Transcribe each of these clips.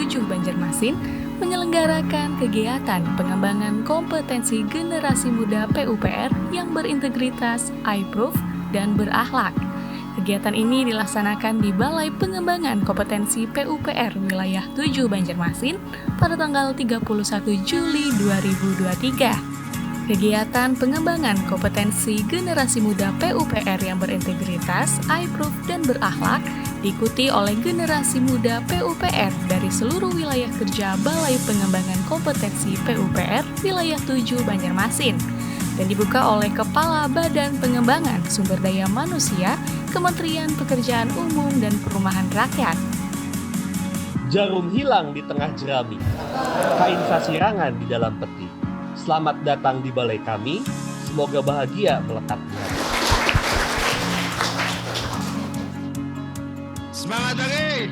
7 Banjarmasin menyelenggarakan kegiatan pengembangan kompetensi generasi muda PUPR yang berintegritas, iProof, dan berakhlak. Kegiatan ini dilaksanakan di Balai Pengembangan Kompetensi PUPR Wilayah 7 Banjarmasin pada tanggal 31 Juli 2023. Kegiatan pengembangan kompetensi generasi muda PUPR yang berintegritas, iProof, dan berakhlak diikuti oleh generasi muda PUPR dari seluruh wilayah kerja Balai Pengembangan Kompetensi PUPR Wilayah 7 Banjarmasin dan dibuka oleh Kepala Badan Pengembangan Sumber Daya Manusia Kementerian Pekerjaan Umum dan Perumahan Rakyat. Jarum hilang di tengah jerami, kain sasirangan di dalam peti. Selamat datang di balai kami, semoga bahagia melekat di hati. Semangat lagi!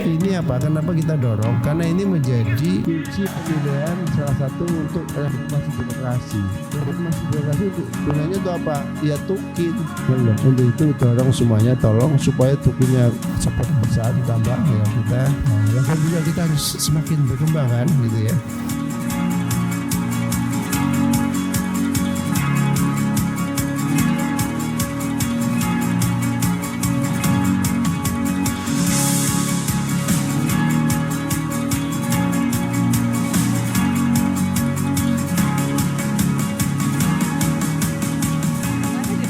Ini apa? Kenapa kita dorong? Karena ini menjadi kunci penilaian salah satu untuk reformasi birokrasi. Reformasi birokrasi itu gunanya itu apa? Ya tukin. Untuk itu dorong semuanya, tolong supaya tukinnya cepat besar ditambah ya kita. Yang kedua kita harus semakin berkembang kan, gitu ya.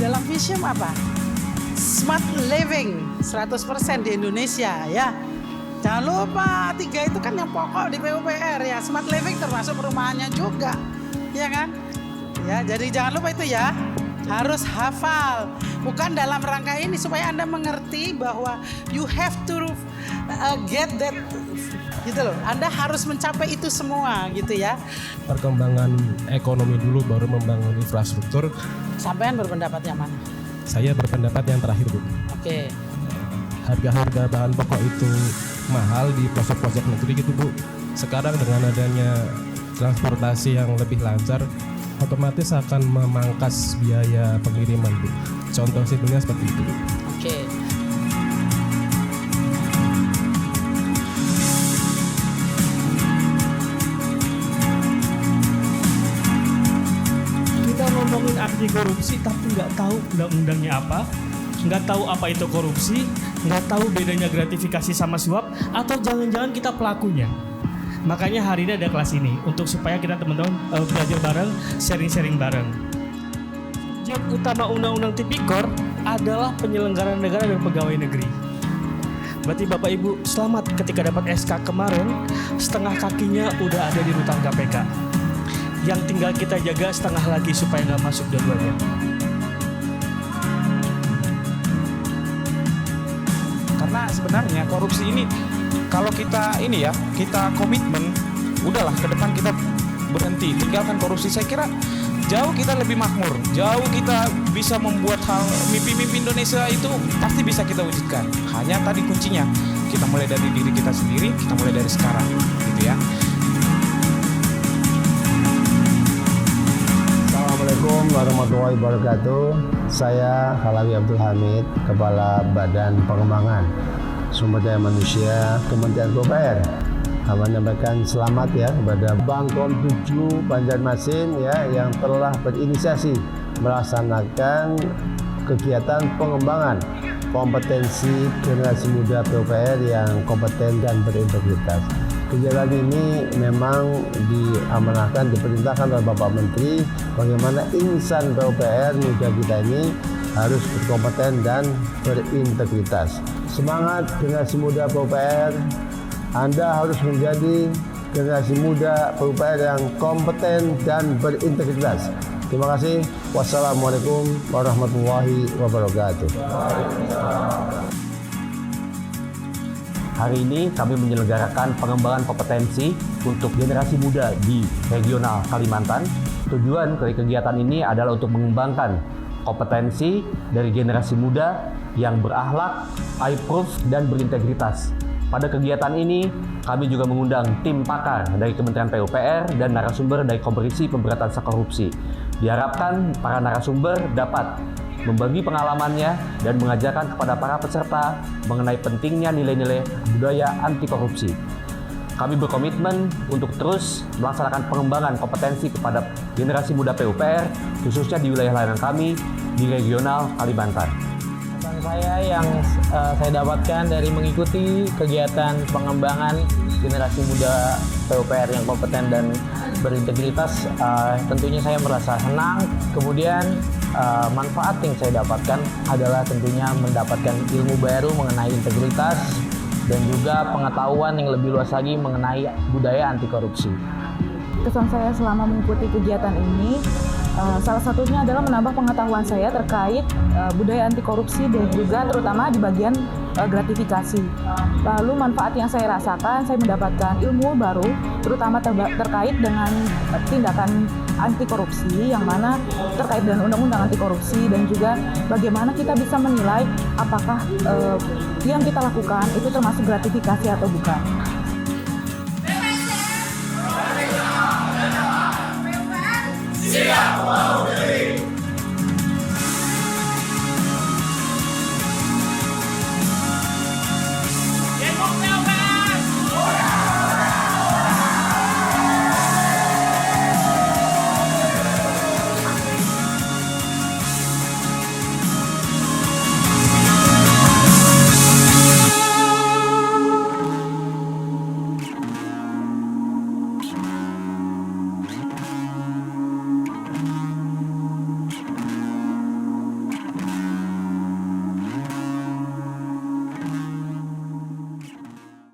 Dalam vision apa? Smart living 100% di Indonesia ya. Jangan lupa 3 itu kan yang pokok di PUPR ya. Smart living termasuk perumahannya juga. Ya kan? Ya, jadi jangan lupa itu ya. Harus hafal. Bukan dalam rangka ini supaya Anda mengerti bahwa you have to get that gitu loh. Anda harus mencapai itu semua gitu ya. Perkembangan ekonomi dulu baru membangun infrastruktur. Sampean berpendapat yang mana? Saya berpendapat yang terakhir, Bu. Oke. Harga-harga bahan pokok itu mahal di pelosok-pelosok negeri gitu, Bu. Sekarang dengan adanya transportasi yang lebih lancar, otomatis akan memangkas biaya pengiriman, Bu. Contoh simpelnya seperti itu, Bu. Oke. Ngomongin anti korupsi tapi nggak tahu undang-undangnya apa, nggak tahu apa itu korupsi, nggak tahu bedanya gratifikasi sama suap, atau jangan-jangan kita pelakunya. Makanya hari ini ada kelas ini untuk supaya kita teman-teman belajar bareng, sharing-sharing bareng. Subjek utama Undang-Undang Tipikor adalah penyelenggaraan negara dan pegawai negeri. Berarti Bapak Ibu selamat ketika dapat SK kemarin, setengah kakinya udah ada di rutan KPK. Yang tinggal kita jaga setengah lagi supaya nggak masuk dua-duanya. Karena sebenarnya korupsi ini kalau kita kita komitmen, udahlah ke depan kita berhenti, tinggalkan korupsi. Saya kira jauh kita lebih makmur, jauh kita bisa membuat hal mimpi-mimpi Indonesia itu pasti bisa kita wujudkan. Hanya tadi kuncinya kita mulai dari diri kita sendiri, kita mulai dari sekarang, gitu ya. Assalamualaikum warahmatullahi wabarakatuh. Saya Halawi Abdul Hamid, Kepala Badan Pengembangan Sumber Daya Manusia Kementerian PUPR. Kami menyampaikan selamat ya kepada Bangkom 7 Banjarmasin ya yang telah berinisiasi melaksanakan kegiatan pengembangan kompetensi generasi muda PUPR yang kompeten dan berintegritas. Kegiatan ini memang diamanahkan, diperintahkan oleh Bapak Menteri bagaimana insan PUPR muda kita ini harus berkompeten dan berintegritas. Semangat generasi muda PUPR, Anda harus menjadi generasi muda PUPR yang kompeten dan berintegritas. Terima kasih. Wassalamualaikum warahmatullahi wabarakatuh. Hari ini kami menyelenggarakan pengembangan kompetensi untuk generasi muda di regional Kalimantan. Tujuan dari kegiatan ini adalah untuk mengembangkan kompetensi dari generasi muda yang berakhlak, iProof, dan berintegritas. Pada kegiatan ini, kami juga mengundang tim pakar dari Kementerian PUPR dan narasumber dari Komisi Pemberantasan Korupsi. Diharapkan para narasumber dapat membagi pengalamannya dan mengajarkan kepada para peserta mengenai pentingnya nilai-nilai budaya anti korupsi. Kami berkomitmen untuk terus melaksanakan pengembangan kompetensi kepada generasi muda PUPR, khususnya di wilayah layanan kami di regional Kalimantan. Pesan saya yang saya dapatkan dari mengikuti kegiatan pengembangan generasi muda PUPR yang kompeten dan berintegritas, tentunya saya merasa senang. Kemudian manfaat yang saya dapatkan adalah tentunya mendapatkan ilmu baru mengenai integritas dan juga pengetahuan yang lebih luas lagi mengenai budaya anti korupsi. Kesan saya selama mengikuti kegiatan ini, salah satunya adalah menambah pengetahuan saya terkait budaya anti korupsi dan juga terutama di bagian gratifikasi. Lalu manfaat yang saya rasakan, saya mendapatkan ilmu baru, terutama terkait dengan tindakan anti korupsi, yang mana terkait dengan undang-undang anti korupsi, dan juga bagaimana kita bisa menilai apakah yang kita lakukan itu termasuk gratifikasi atau bukan. Siap, mau